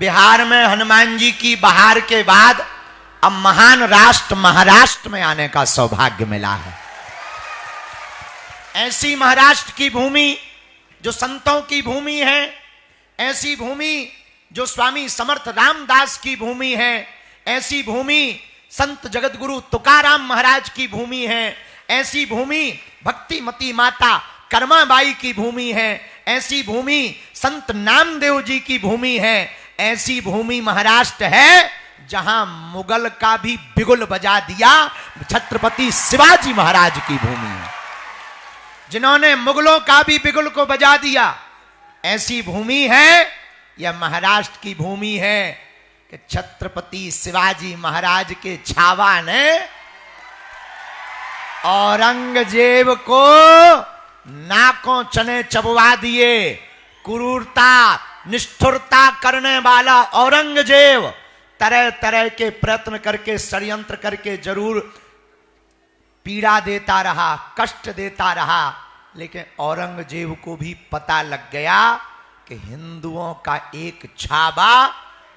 बिहार में हनुमान जी की बहार के बाद अब महान राष्ट्र महाराष्ट्र में आने का सौभाग्य मिला है। ऐसी महाराष्ट्र की भूमि जो संतों की भूमि है, ऐसी भूमि जो स्वामी समर्थ रामदास की भूमि है, ऐसी भूमि संत जगतगुरु तुकाराम महाराज की भूमि है, ऐसी भूमि भक्तिमती माता कर्माबाई की भूमि है, ऐसी भूमि संत नामदेव जी की भूमि है, ऐसी भूमि महाराष्ट्र है जहां मुगल का भी बिगुल बजा दिया छत्रपति शिवाजी महाराज की भूमि है, जिन्होंने मुगलों का भी बिगुल को बजा दिया। ऐसी भूमि है, यह महाराष्ट्र की भूमि है कि छत्रपति शिवाजी महाराज के छावा ने औरंगजेब को नाकों चने चबवा दिए। क्रूरता निष्ठुरता करने वाला औरंगजेब तरह तरह के प्रयत्न करके षड्यंत्र करके जरूर पीड़ा देता रहा, कष्ट देता रहा, लेकिन औरंगजेब को भी पता लग गया कि हिंदुओं का एक छावा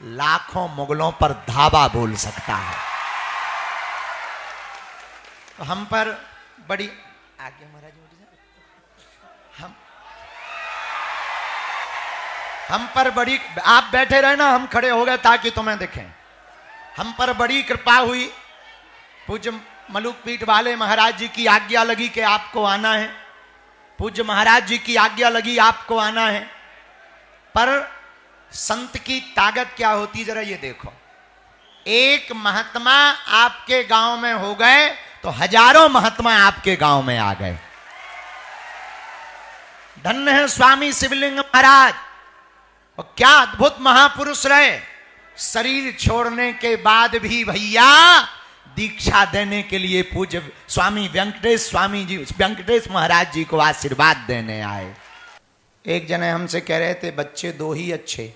लाखों मुगलों पर धावा बोल सकता है। तो हम पर बड़ी आगे महाराज हम पर बड़ी, आप बैठे रहे ना, हम खड़े हो गए ताकि तुम्हें दिखें। हम पर बड़ी कृपा हुई, पूज्य मलुक पीठ वाले महाराज जी की आज्ञा लगी कि आपको आना है, पूज्य महाराज जी की आज्ञा लगी आपको आना है। पर संत की ताकत क्या होती जरा ये देखो, एक महात्मा आपके गांव में हो गए तो हजारों महात्मा आपके गांव में आ गए। धन्य है स्वामी शिवलिंग महाराज, और क्या अद्भुत महापुरुष रहे। शरीर छोड़ने के बाद भी भैया दीक्षा देने के लिए पूज्य स्वामी वेंकटेश महाराज जी को आशीर्वाद देने आए। एक जने हमसे कह रहे थे बच्चे दो ही अच्छे।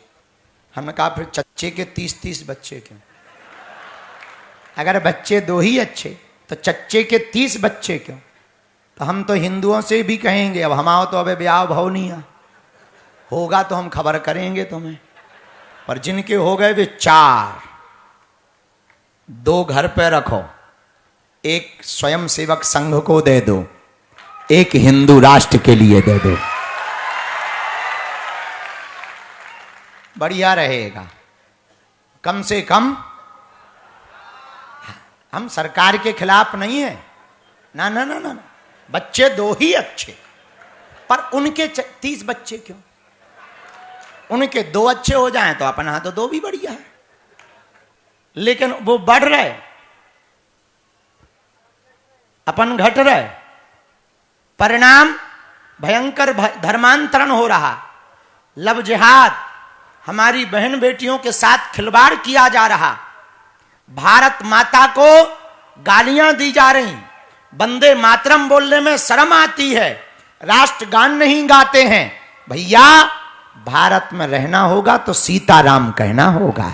हमने कहा फिर चच्चे के 30 बच्चे क्यों? अगर बच्चे दो ही अच्छे तो चच्चे के 30 बच्चे क्यों? तो हम तो हिंदुओं से भी कहेंगे, अब हमारा तो अबे ब्याह भाव नहीं है, होगा तो हम खबर करेंगे तुम्हें। पर जिनके हो गए वे 4, 2 घर पे रखो, एक स्वयं सेवक संघ को दे दो, एक हिंदू राष्ट्र के लिए दे दो, बढ़िया रहेगा। कम से कम हम सरकार के खिलाफ नहीं है, ना ना ना ना, बच्चे 2 ही अच्छे। पर उनके 30 बच्चे क्यों? उनके 2 अच्छे हो जाएं तो अपन हाथ तो 2 भी बढ़िया है, लेकिन वो बढ़ रहे, अपन घट रहे। परिणाम भयंकर धर्मांतरण हो रहा, लव जिहाद, हमारी बहन बेटियों के साथ खिलवाड़ किया जा रहा, भारत माता को गालियां दी जा रही, वंदे मातरम बोलने में शर्म आती है, राष्ट्रगान नहीं गाते हैं। भैया भारत में रहना होगा तो सीताराम कहना होगा।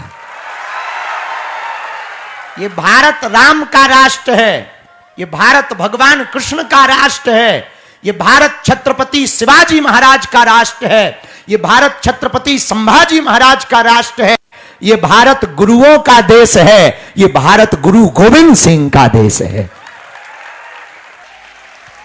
ये भारत राम का राष्ट्र है, ये भारत भगवान कृष्ण का राष्ट्र है, ये भारत छत्रपति शिवाजी महाराज का राष्ट्र है, ये भारत छत्रपति संभाजी महाराज का राष्ट्र है, ये भारत गुरुओं का देश है, ये भारत गुरु गोविंद सिंह का देश है।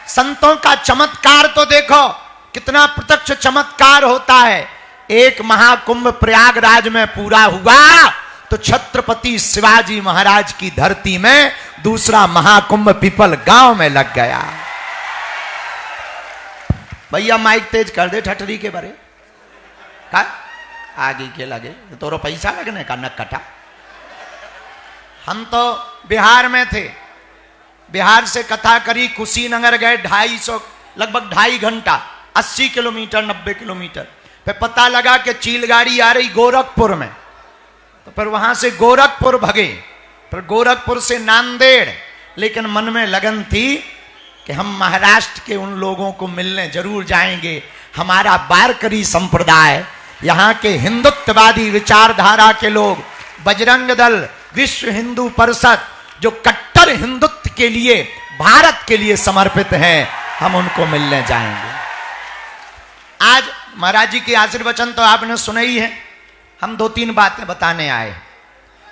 संतों का चमत्कार तो देखो कितना प्रत्यक्ष चमत्कार होता है। एक महाकुंभ प्रयागराज में पूरा हुआ तो छत्रपति शिवाजी महाराज की धरती में दूसरा महाकुंभ पीपल गांव में लग गया। भैया माइक तेज कर दे ठटरी के बारे का आगे के लगे तो पैसा लगने का न कटा। हम तो बिहार में थे, बिहार से कथा करी, कुशीनगर गए, 250 लगभग 2.5 घंटा, 80 किलोमीटर 90 किलोमीटर। फिर पता लगा कि चील गाड़ी आ रही गोरखपुर में, तो फिर वहां से गोरखपुर भगे, फिर गोरखपुर से नांदेड़। लेकिन मन में लगन थी कि हम महाराष्ट्र के उन लोगों को मिलने जरूर जाएंगे। हमारा वारकरी संप्रदाय, यहाँ के हिंदुत्ववादी विचारधारा के लोग, बजरंग दल, विश्व हिंदू परिषद, जो कट्टर हिंदुत्व के लिए, भारत के लिए समर्पित हैं, हम उनको मिलने जाएंगे। आज महाराज जी के आशीर्वचन तो आपने सुने ही है। हम 2-3 बातें बताने आए।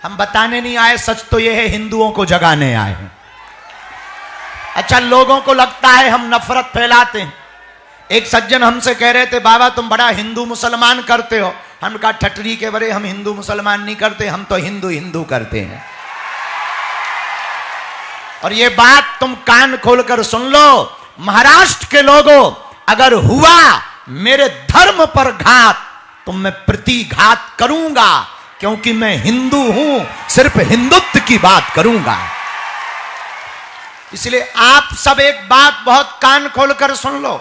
हम बताने नहीं आए, सच तो यह है हिंदुओं को जगाने आए हैं। अच्छा, लोगों को लगता है हम नफरत फैलाते हैं। एक सज्जन हमसे कह रहे थे, बाबा तुम बड़ा हिंदू मुसलमान करते हो। हम कहा ठटरी के बड़े, हम हिंदू मुसलमान नहीं करते, हम तो हिंदू हिंदू करते हैं। और ये बात तुम कान खोलकर सुन लो, महाराष्ट्र के लोगों, अगर हुआ मेरे धर्म पर घात तो मैं प्रतिघात करूंगा, क्योंकि मैं हिंदू हूं, सिर्फ हिंदुत्व की बात करूंगा। इसलिए आप सब एक बात बहुत कान खोलकर सुन लो।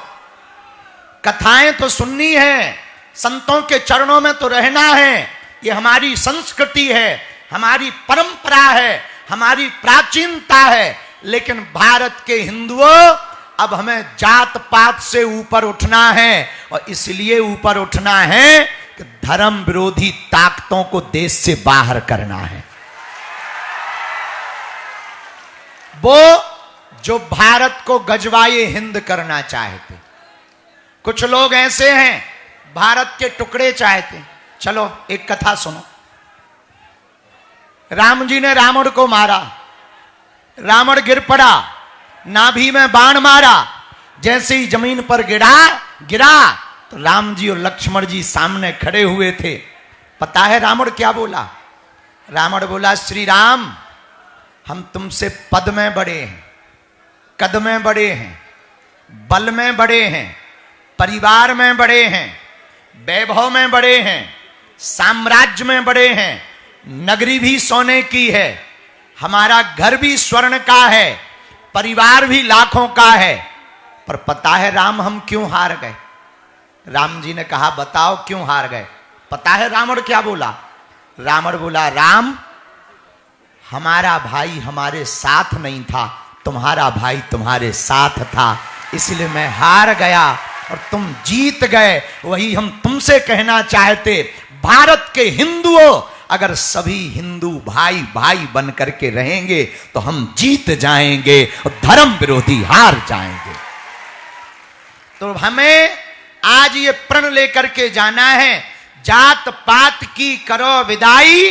कथाएं तो सुननी है, संतों के चरणों में तो रहना है, ये हमारी संस्कृति है, हमारी परंपरा है, हमारी प्राचीनता है। लेकिन भारत के हिंदुओं, अब हमें जात पात से ऊपर उठना है, और इसलिए ऊपर उठना है कि धर्म विरोधी ताकतों को देश से बाहर करना है। वो जो भारत को गजवाए हिंद करना चाहते, कुछ लोग ऐसे हैं भारत के टुकड़े चाहते। चलो एक कथा सुनो। राम जी ने रावण को मारा, रावण गिर पड़ा, नाभि में बाण मारा, जैसे ही जमीन पर गिरा तो राम जी और लक्ष्मण जी सामने खड़े हुए थे। पता है रावण क्या बोला? रावण बोला, श्री राम, हम तुमसे पद में बड़े हैं, कद में बड़े हैं, बल में बड़े हैं, परिवार में बड़े हैं, वैभव में बड़े हैं, साम्राज्य में बड़े हैं, नगरी भी सोने की है, हमारा घर भी स्वर्ण का है, परिवार भी लाखों का है। पर पता है राम हम क्यों हार गए? राम जी ने कहा, बताओ क्यों हार गए? पता है रावण क्या बोला? रावण बोला, राम, हमारा भाई हमारे साथ नहीं था, तुम्हारा भाई तुम्हारे साथ था, इसलिए मैं हार गया और तुम जीत गए। वही हम तुमसे कहना चाहते, भारत के हिंदुओं, अगर सभी हिंदू भाई भाई बन करके रहेंगे तो हम जीत जाएंगे और धर्म विरोधी हार जाएंगे। तो हमें आज ये प्रण लेकर के जाना है, जात पात की करो विदाई,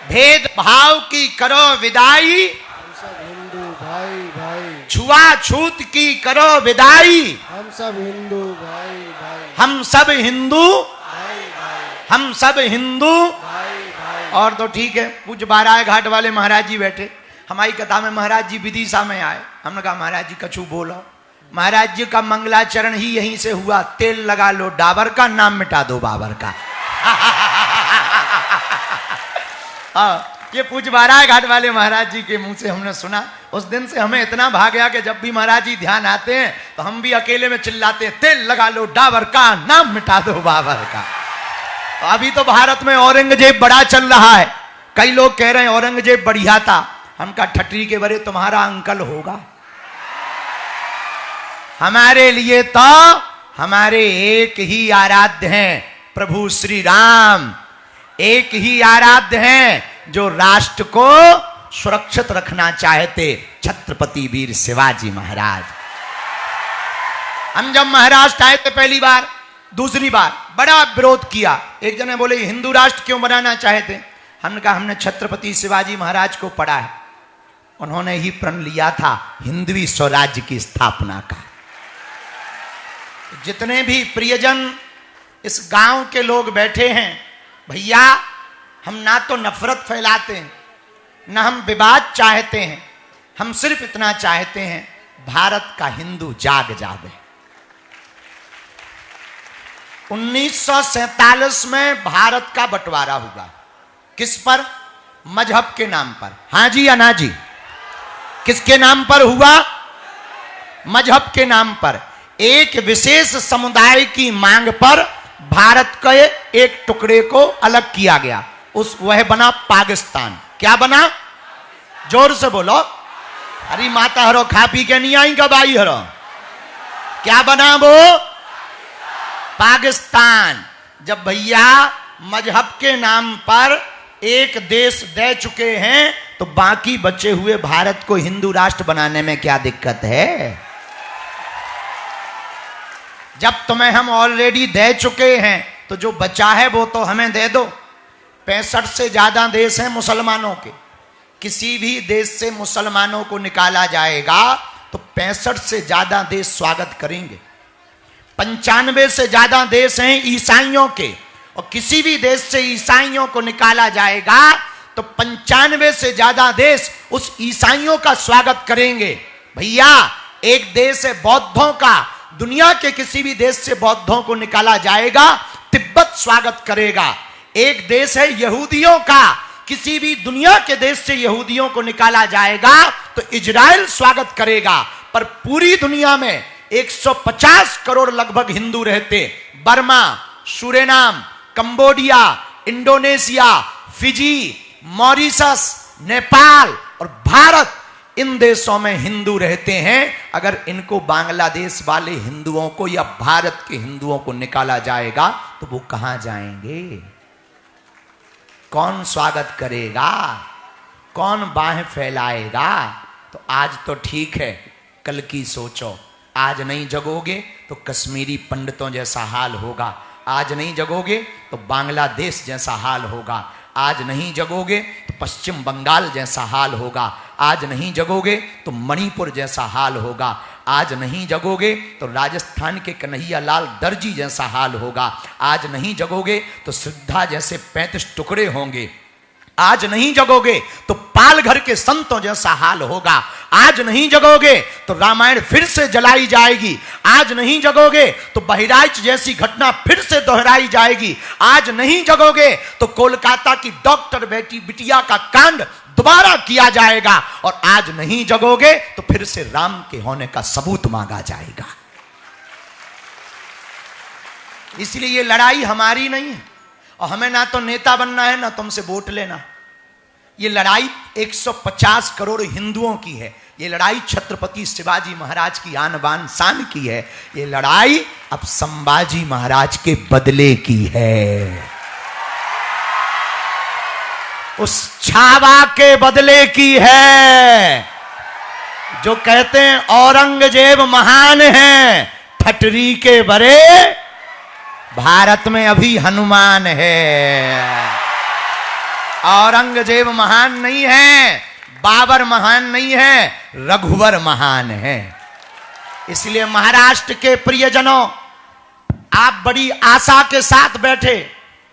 भेद भाव की करो विदाई, हम सब हिंदू भाई भाई, छुआछूत की करो विदाई, हम सब हिंदू भाई भाई, हम सब हिंदू, भाई भाई, हम सब हिंदू। भाई भाई। और तो ठीक है, पूज्य बाराय घाट वाले महाराज जी बैठे। हमारी कथा में महाराज जी विदिशा में आए। हमने कहा महाराज जी कछु बोलो। महाराज जी का मंगलाचरण ही यहीं से हुआ, तेल लगा लो डाबर का, नाम मिटा दो बाबर का। ये पूज्य बाराय घाट वाले महाराज जी के मुंह से हमने सुना। उस दिन से हमें इतना भाग गया कि जब भी महाराज जी ध्यान आते हैं तो हम भी अकेले में चिल्लाते हैं, तेल लगा लो डाबर का, नाम मिटा दो बाबर का। तो अभी तो भारत में औरंगजेब बड़ा चल रहा है। कई लोग कह रहे हैं औरंगजेब बढ़िया था। हम कहा ठटरी के बरे तुम्हारा अंकल होगा। हमारे लिए तो हमारे एक ही आराध्य हैं, प्रभु श्री राम। एक ही आराध्य हैं जो राष्ट्र को सुरक्षित रखना चाहते, छत्रपति वीर शिवाजी महाराज। हम जब महाराष्ट्र आए थे पहली बार, दूसरी बार बड़ा विरोध किया। एक जने बोले हिंदू राष्ट्र क्यों बनाना चाहते? हमने कहा हमने छत्रपति शिवाजी महाराज को पढ़ा है, उन्होंने ही प्रण लिया था हिंदवी स्वराज्य की स्थापना का। जितने भी प्रियजन इस गांव के लोग बैठे हैं, भैया हम ना तो नफरत फैलाते हैं, ना हम विवाद चाहते हैं, हम सिर्फ इतना चाहते हैं भारत का हिंदू जाग जावे। 1947 में भारत का बंटवारा हुआ। किस पर? मजहब के नाम पर। हाँ जी या ना जी? किसके नाम पर हुआ? मजहब के नाम पर। एक विशेष समुदाय की मांग पर भारत के एक टुकड़े को अलग किया गया। वह बना पाकिस्तान। क्या बना? जोर से बोलो। अरे माता हरो, खा पी के नहीं आई कब आई हरो? क्या बना वो? पाकिस्तान। जब भैया मजहब के नाम पर एक देश दे चुके हैं तो बाकी बचे हुए भारत को हिंदू राष्ट्र बनाने में क्या दिक्कत है? जब तुम्हें हम ऑलरेडी दे चुके हैं तो जो बचा है वो तो हमें दे दो। 65 से ज्यादा देश हैं मुसलमानों के, किसी भी देश से मुसलमानों को निकाला जाएगा तो 65 से ज्यादा देश स्वागत करेंगे। 95 से ज्यादा देश हैं ईसाइयों के, और किसी भी देश से ईसाइयों को निकाला जाएगा तो 95 से ज्यादा देश उस ईसाइयों का स्वागत करेंगे। भैया एक देश है बौद्धों का, दुनिया के किसी भी देश से बौद्धों को निकाला जाएगा तिब्बत स्वागत करेगा। एक देश है यहूदियों का, किसी भी दुनिया के देश से यहूदियों को निकाला जाएगा तो इजराइल स्वागत करेगा। पर पूरी दुनिया में 150 करोड़ लगभग हिंदू रहते। Burma, Suriname, Cambodia, Indonesia, Fiji, Mauritius, Nepal और भारत, इन देशों में हिंदू रहते हैं। अगर इनको बांग्लादेश वाले हिंदुओं को या भारत के हिंदुओं को निकाला जाएगा तो वो कहां जाएंगे? कौन स्वागत करेगा? कौन बाहें फैलाएगा? तो आज तो ठीक है, कल की सोचो। आज नहीं जगोगे तो कश्मीरी पंडितों जैसा हाल होगा, आज नहीं जगोगे तो बांग्लादेश जैसा हाल होगा, आज नहीं जगोगे तो पश्चिम बंगाल जैसा हाल होगा, आज नहीं जगोगे तो मणिपुर जैसा हाल होगा, आज नहीं जगोगे तो राजस्थान के कन्हैया लाल दर्जी जैसा हाल होगा, आज नहीं जगोगे तो श्रद्धा जैसे 35 टुकड़े होंगे, आज नहीं जगोगे तो पालघर के संतों जैसा हाल होगा, आज नहीं जगोगे तो रामायण फिर से जलाई जाएगी, आज नहीं जगोगे तो बहराइच जैसी घटना फिर से दोहराई जाएगी, आज नहीं जगोगे तो कोलकाता की डॉक्टर बेटी बिटिया का कांड दोबारा किया जाएगा, और आज नहीं जगोगे तो फिर से राम के होने का सबूत मांगा जाएगा। इसलिए ये लड़ाई हमारी नहीं है, और हमें ना तो नेता बनना है ना तुमसे वोट लेना। ये लड़ाई 150 करोड़ हिंदुओं की है। ये लड़ाई छत्रपति शिवाजी महाराज की आन बान शान की है। ये लड़ाई अब संभाजी महाराज के बदले की है, उस छावा के बदले की है। जो कहते हैं औरंगजेब महान है, ठटरी के बरे भारत में अभी हनुमान है। औरंगजेब महान नहीं है, बाबर महान नहीं है, रघुवर महान है। इसलिए महाराष्ट्र के प्रियजनों, आप बड़ी आशा के साथ बैठे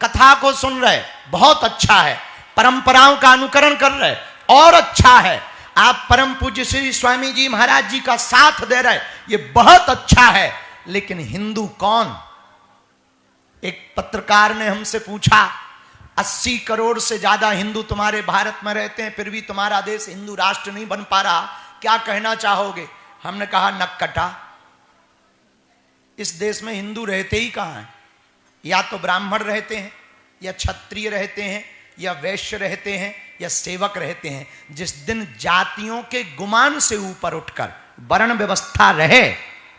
कथा को सुन रहे, बहुत अच्छा है। परंपराओं का अनुकरण कर रहे, और अच्छा है। आप परम पूज्य श्री स्वामी जी महाराज जी का साथ दे रहे, ये बहुत अच्छा है। लेकिन हिंदू कौन? एक पत्रकार ने हमसे पूछा, 80 करोड़ से ज्यादा हिंदू तुम्हारे भारत में रहते हैं, फिर भी तुम्हारा देश हिंदू राष्ट्र नहीं बन पा रहा, क्या कहना चाहोगे? हमने कहा नक कटा। इस देश में हिंदू रहते ही कहां हैं? या तो ब्राह्मण रहते हैं, या क्षत्रिय रहते हैं, या वैश्य रहते हैं, या सेवक रहते हैं। जिस दिन जातियों के गुमान से ऊपर उठकर वर्ण व्यवस्था रहे,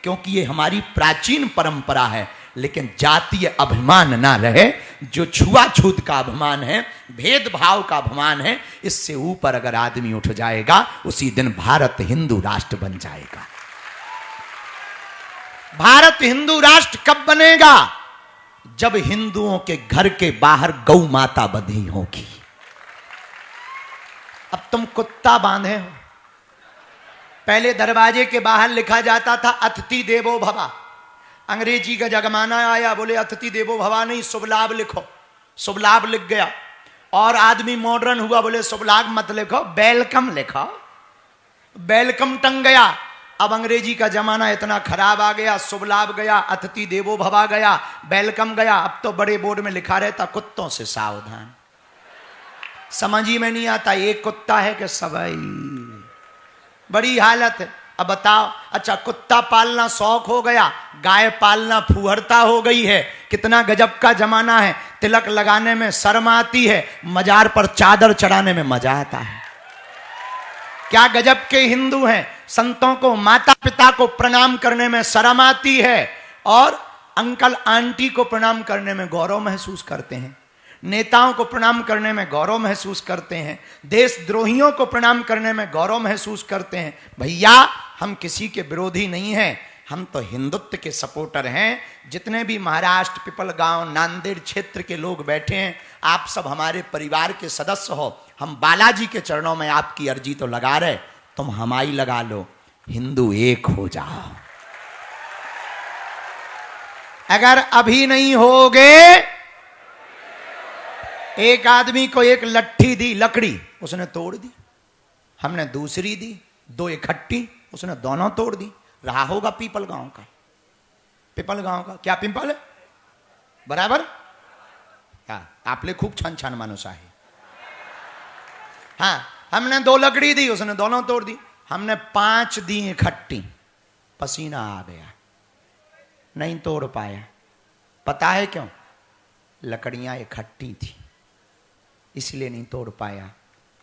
क्योंकि ये हमारी प्राचीन परंपरा है, लेकिन जातीय अभिमान ना रहे, जो छुआछूत का अभिमान है, भेदभाव का अभिमान है, इससे ऊपर अगर आदमी उठ जाएगा, उसी दिन भारत हिंदू राष्ट्र बन जाएगा। भारत हिंदू राष्ट्र कब बनेगा? जब हिंदुओं के घर के बाहर गौ माता बंधी होगी। अब तुम कुत्ता बांधे हो, पहले दरवाजे के बाहर लिखा जाता था अतिथि देवो भव। अंग्रेजी का जमाना आया, बोले अतिथि देवो भव नहीं, शुभ लाभ लिखो। शुभ लाभ लिख गया। और आदमी मॉडर्न हुआ, बोले शुभ लाभ मत लिखो, वेलकम लिखो। वेलकम टंग गया। अब अंग्रेजी का जमाना इतना खराब आ गया, शुभ लाभ गया, अतिथि देवो भव गया, वेलकम गया। अब तो बड़े बोर्ड में लिखा रहता कुत्तों से सावधान। समझ ही में नहीं आता एक कुत्ता है कि सभी। बड़ी हालत है। अब बताओ, अच्छा कुत्ता पालना शौक हो गया, गाय पालना फुहरता हो गई है। कितना गजब का जमाना है। तिलक लगाने में शर्म आती है, मजार पर चादर चढ़ाने में मजा आता है। क्या गजब के हिंदू हैं। संतों को, माता पिता को प्रणाम करने में शर्म आती है, और अंकल आंटी को प्रणाम करने में गौरव महसूस करते हैं। नेताओं को प्रणाम करने में गौरव महसूस करते हैं। देशद्रोहियों को प्रणाम करने में गौरव महसूस करते हैं। भैया हम किसी के विरोधी नहीं हैं। हम तो हिंदुत्व के सपोर्टर हैं। जितने भी महाराष्ट्र, पिपलगांव, नांदेड़ क्षेत्र के लोग बैठे हैं, आप सब हमारे परिवार के सदस्य हो। हम बालाजी के चरणों में आपकी अर्जी तो लगा रहे, तुम हमारी लगा लो, हिंदू एक हो जाओ। अगर अभी नहीं होगे, एक आदमी को एक लट्ठी दी, लकड़ी, उसने तोड़ दी, हमने दूसरी दी, दो इकट्ठी, उसने दोनों तोड़ दी। रहा होगा पीपल गांव का, पिपल गांव का, क्या पिंपल है बराबर? क्या आपले खूब छान छान मानुस आहे। हाँ, हमने दो लकड़ी दी, उसने दोनों तोड़ दी। हमने 5 दी इकट्ठी, पसीना आ गया, नहीं तोड़ पाया। पता है क्यों? लकड़ियां इकट्ठी थी, इसलिए नहीं तोड़ पाया।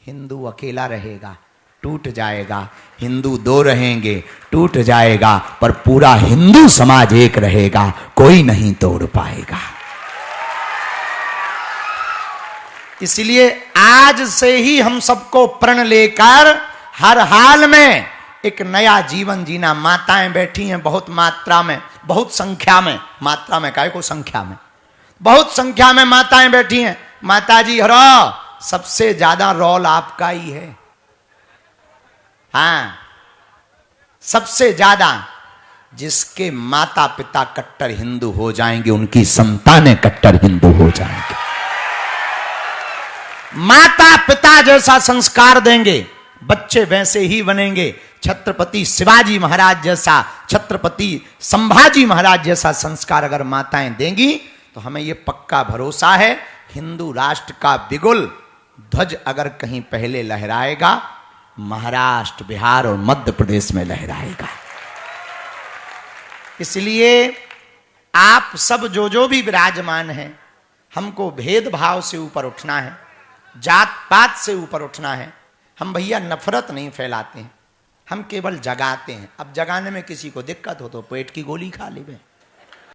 हिंदू अकेला रहेगा, टूट जाएगा। हिंदू 2 रहेंगे, टूट जाएगा। पर पूरा हिंदू समाज एक रहेगा, कोई नहीं तोड़ पाएगा। इसलिए आज से ही हम सबको प्रण लेकर हर हाल में एक नया जीवन जीना। माताएं बैठी हैं बहुत मात्रा में, बहुत संख्या में, मात्रा में काहे को संख्या में, बहुत संख्या में माताएं बैठी हैं। माता जी हरो, सबसे ज्यादा रोल आपका ही है। हाँ, सबसे ज्यादा जिसके माता पिता कट्टर हिंदू हो जाएंगे, उनकी संतानें कट्टर हिंदू हो जाएंगे। माता पिता जैसा संस्कार देंगे, बच्चे वैसे ही बनेंगे। छत्रपति शिवाजी महाराज जैसा, छत्रपति संभाजी महाराज जैसा संस्कार अगर माताएं देंगी, तो हमें यह पक्का भरोसा है, हिंदू राष्ट्र का बिगुल ध्वज अगर कहीं पहले लहराएगा, महाराष्ट्र, बिहार और मध्य प्रदेश में लहराएगा। इसलिए आप सब जो भी विराजमान हैं, हमको भेदभाव से ऊपर उठना है, जात पात से ऊपर उठना है। हम भैया नफरत नहीं फैलाते हैं, हम केवल जगाते हैं। अब जगाने में किसी को दिक्कत हो तो पेट की गोली खा ले।